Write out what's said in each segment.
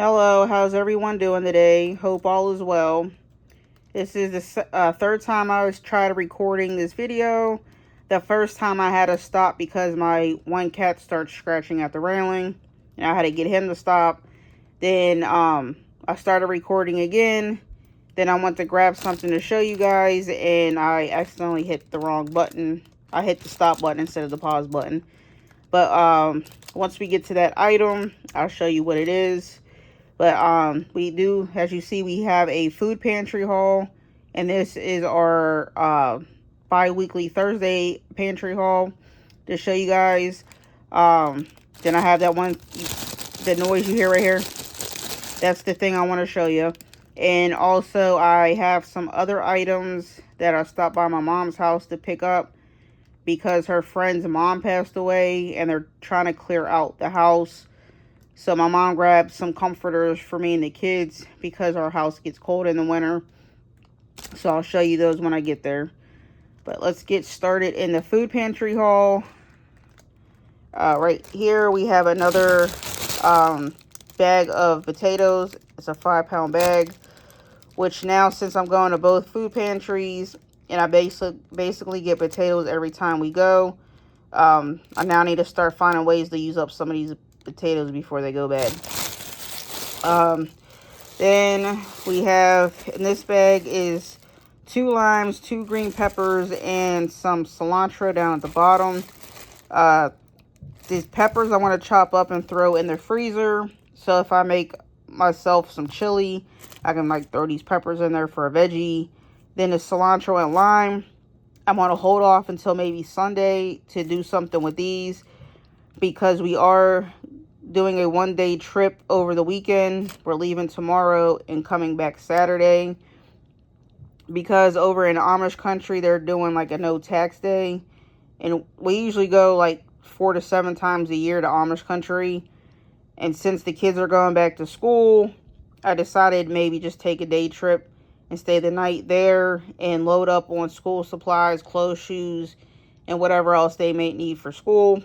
Hello, how's everyone doing today? Hope all is well. This is the third time I was trying recording this video. The first time I had to stop because my one cat started scratching at the railing, and I had to get him to stop. Then I started recording again. Then I went to grab something to show you guys, and I accidentally hit the wrong button. I hit the stop button instead of the pause button. But once we get to that item, I'll show you what it is. But we do, as you see, we have a food pantry haul, and this is our bi-weekly Thursday pantry haul to show you guys. Then I have that one, the noise you hear right here. That's the thing I want to show you. And also I have some other items that I stopped by my mom's house to pick up because her friend's mom passed away and they're trying to clear out the house. So my mom grabbed some comforters for me and the kids because our house gets cold in the winter. So I'll show you those when I get there. But let's get started in the food pantry haul. Right here we have another bag of potatoes. It's a 5-pound bag. Which now, since I'm going to both food pantries and I basically get potatoes every time we go, I now need to start finding ways to use up some of these potatoes before they go bad. Then we have, in this bag is 2 limes, 2 green peppers, and some cilantro down at the bottom. These peppers I want to chop up and throw in the freezer. So if I make myself some chili, I can throw these peppers in there for a veggie. Then the cilantro and lime, I want to hold off until maybe Sunday to do something with these, because we are doing a 1-day trip over the weekend. We're leaving tomorrow and coming back Saturday, because over in Amish country they're doing a no tax day, and we usually go 4 to 7 times a year to Amish country. And since the kids are going back to school, I decided maybe just take a day trip and stay the night there and load up on school supplies, clothes, shoes, and whatever else they may need for school.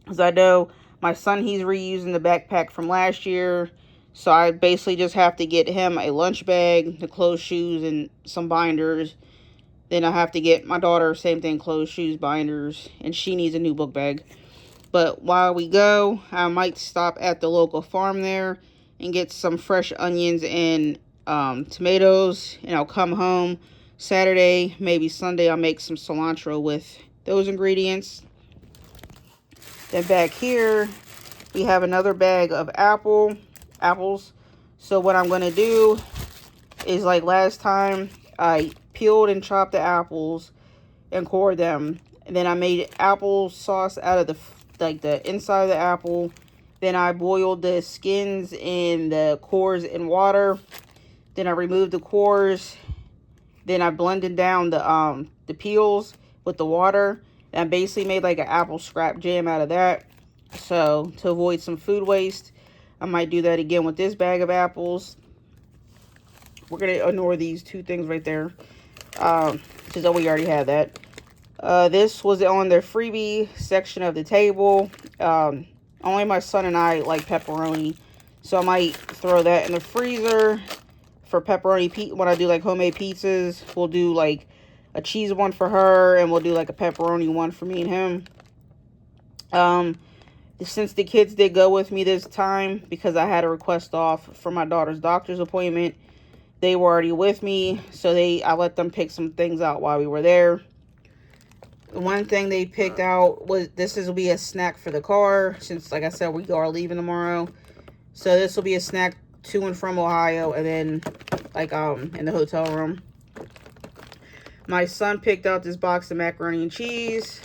Because I know my son, he's reusing the backpack from last year. So I basically just have to get him a lunch bag, the clothes, shoes, and some binders. Then I have to get my daughter, same thing, clothes, shoes, binders, and she needs a new book bag. But while we go, I might stop at the local farm there and get some fresh onions and tomatoes. And I'll come home Saturday, maybe Sunday, I'll make some cilantro with those ingredients. Then back here, we have another bag of apples. So what I'm going to do is, last time, I peeled and chopped the apples and cored them. And then I made apple sauce out of the inside of the apple. Then I boiled the skins and the cores in water. Then I removed the cores. Then I blended down the peels with the water. And I basically made an apple scrap jam out of that. So to avoid some food waste, I might do that again with this bag of apples. We're going to ignore these 2 things right there, since we already had that. This was on the freebie section of the table. Only my son and I like pepperoni, so I might throw that in the freezer for pepperoni. When I do homemade pizzas, we'll do a cheese one for her, and we'll do a pepperoni one for me and him. Since the kids did go with me this time, because I had a request off for my daughter's doctor's appointment, they were already with me, so I let them pick some things out while we were there. One thing they picked out was, this will be a snack for the car, since, like I said, we are leaving tomorrow. So this will be a snack to and from Ohio, and then, in the hotel room. My son picked out this box of macaroni and cheese,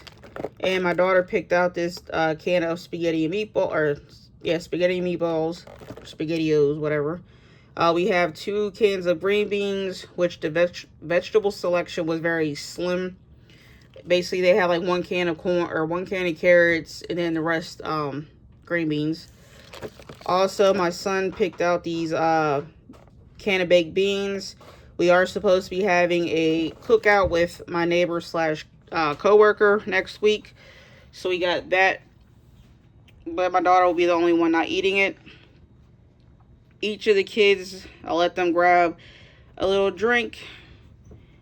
and my daughter picked out this can of spaghetti and meatballs, SpaghettiOs, whatever. We have 2 cans of green beans, which the vegetable selection was very slim. Basically, they have 1 can of corn, or 1 can of carrots, and then the rest green beans. Also, my son picked out these can of baked beans. We are supposed to be having a cookout with my neighbor slash co-worker next week, so we got that. But my daughter will be the only one not eating it. each of the kids, I'll let them grab a little drink.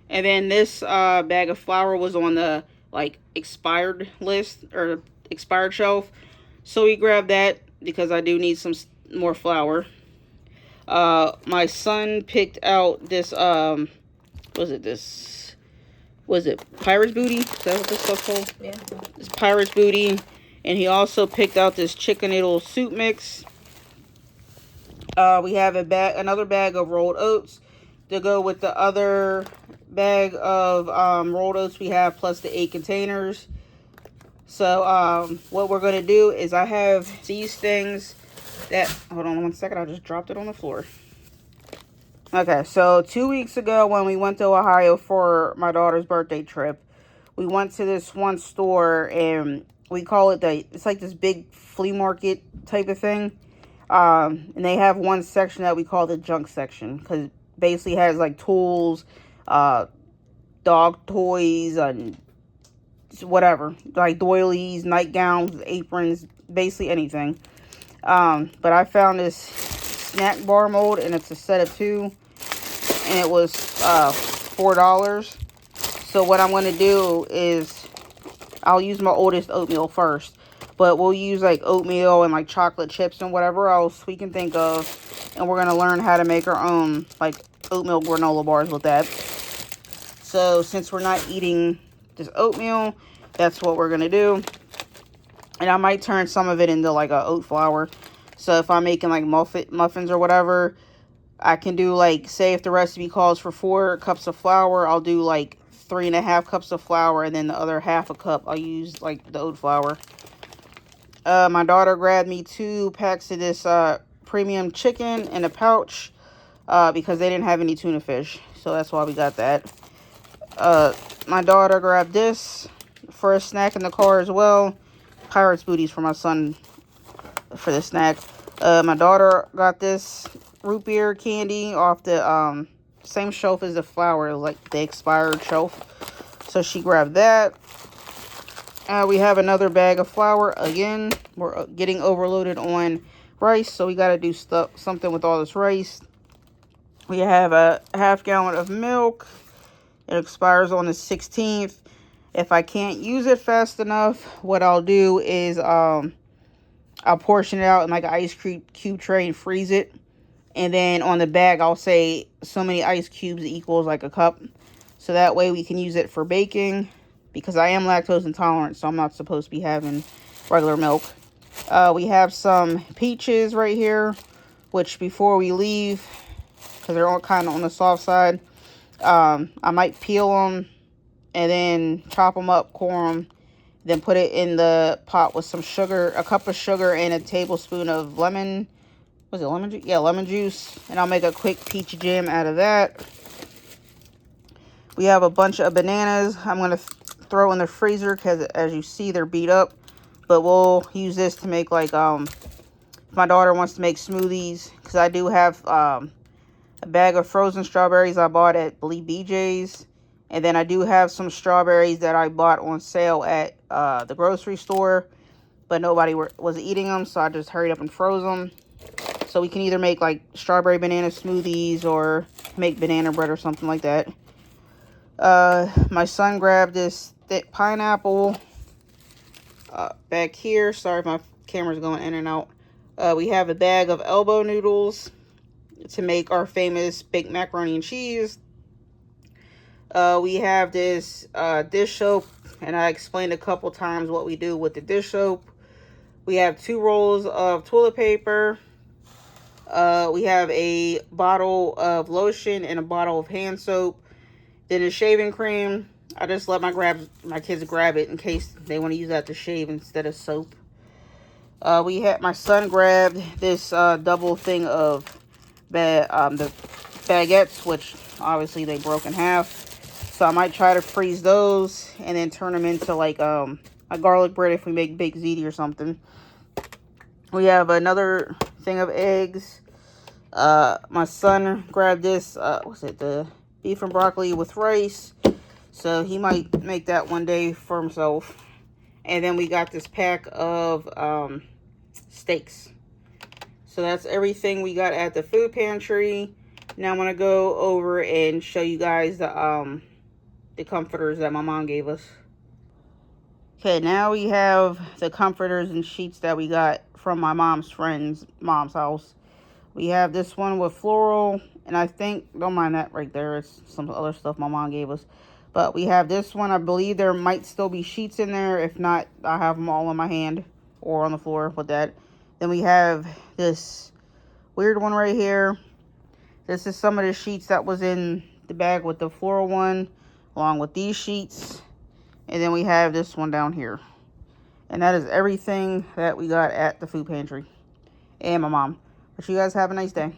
And then this bag of flour was on the like expired list or expired shelf. So we grabbed that because I do need some more flour. My son picked out this was it this was it Pirate's Booty? Is that what this stuff's called? Yeah. It's Pirate's Booty. And he also picked out this chicken noodle soup mix. We have another bag of rolled oats to go with the other bag of rolled oats we have, plus the 8 containers. So what we're going to do is I have these things that, hold on one second, I just dropped it on the floor. Okay, so 2 weeks ago when we went to Ohio for my daughter's birthday trip, we went to this one store, and we call it it's like this big flea market type of thing. And they have one section that we call the junk section, because it basically has like tools, dog toys, and whatever, like doilies, nightgowns, aprons, basically anything. But I found this snack bar mold, and it's a set of 2, and it was $4. So what I'm going to do is I'll use my oldest oatmeal first, but we'll use like oatmeal and like chocolate chips and whatever else we can think of, and we're going to learn how to make our own like oatmeal granola bars with that. So since we're not eating this oatmeal, that's what we're going to do. And I might turn some of it into like a oat flour. So if I'm making like muffins or whatever, I can do like, say if the recipe calls for 4 cups of flour, I'll do like 3.5 cups of flour, and then the other half a cup I'll use like the oat flour. My daughter grabbed me 2 packs of this premium chicken in a pouch because they didn't have any tuna fish, so that's why we got that. My daughter grabbed this for a snack in the car as well. Pirate's Booties for my son for the snack. My daughter got this root beer candy off the same shelf as the flour, like the expired shelf. So she grabbed that. We have another bag of flour. Again, we're getting overloaded on rice, so we got to do something with all this rice. We have a half gallon of milk. It expires on the 16th. If I can't use it fast enough, what I'll do is I'll portion it out in like an ice cube tray and freeze it. And then on the bag, I'll say so many ice cubes equals like a cup. So that way we can use it for baking. Because I am lactose intolerant, so I'm not supposed to be having regular milk. We have some peaches right here. Which before we leave, because they're all kind of on the soft side, I might peel them and then chop them up, core them. Then put it in the pot with some sugar, a cup of sugar, and a tablespoon of lemon. Was it lemon juice? Yeah, lemon juice. And I'll make a quick peach jam out of that. We have a bunch of bananas. I'm going to throw in the freezer because, as you see, they're beat up. But we'll use this to make, like, if my daughter wants to make smoothies. Because I do have a bag of frozen strawberries I bought at, I believe, BJ's. And then I do have some strawberries that I bought on sale at the grocery store. But nobody was eating them, so I just hurried up and froze them. So we can either make like strawberry banana smoothies or make banana bread or something like that. My son grabbed this thick pineapple back here. Sorry if my camera's going in and out. We have a bag of elbow noodles to make our famous baked macaroni and cheese. We have this dish soap, and I explained a couple times what we do with the dish soap. We have 2 rolls of toilet paper. We have a bottle of lotion and a bottle of hand soap. Then a shaving cream. I just let my kids grab it in case they want to use that to shave instead of soap. My son grabbed this double thing of the baguettes, which obviously they broke in half. So I might try to freeze those and then turn them into like a garlic bread if we make baked ziti or something. We have another thing of eggs. My son grabbed this, the beef and broccoli with rice. So he might make that one day for himself. And then we got this pack of steaks. So that's everything we got at the food pantry. Now I'm gonna go over and show you guys the comforters that my mom gave us. Okay, now we have the comforters and sheets that we got from my mom's friend's mom's house. We have this one with floral, and I think, don't mind that right there, it's some other stuff my mom gave us. But we have this one. I believe there might still be sheets in there. If not, I have them all in my hand or on the floor with that. Then we have this weird one right here. This is some of the sheets that was in the bag with the floral one, along with these sheets. And then we have this one down here. And that is everything that we got at the food pantry. And my mom. But you guys have a nice day.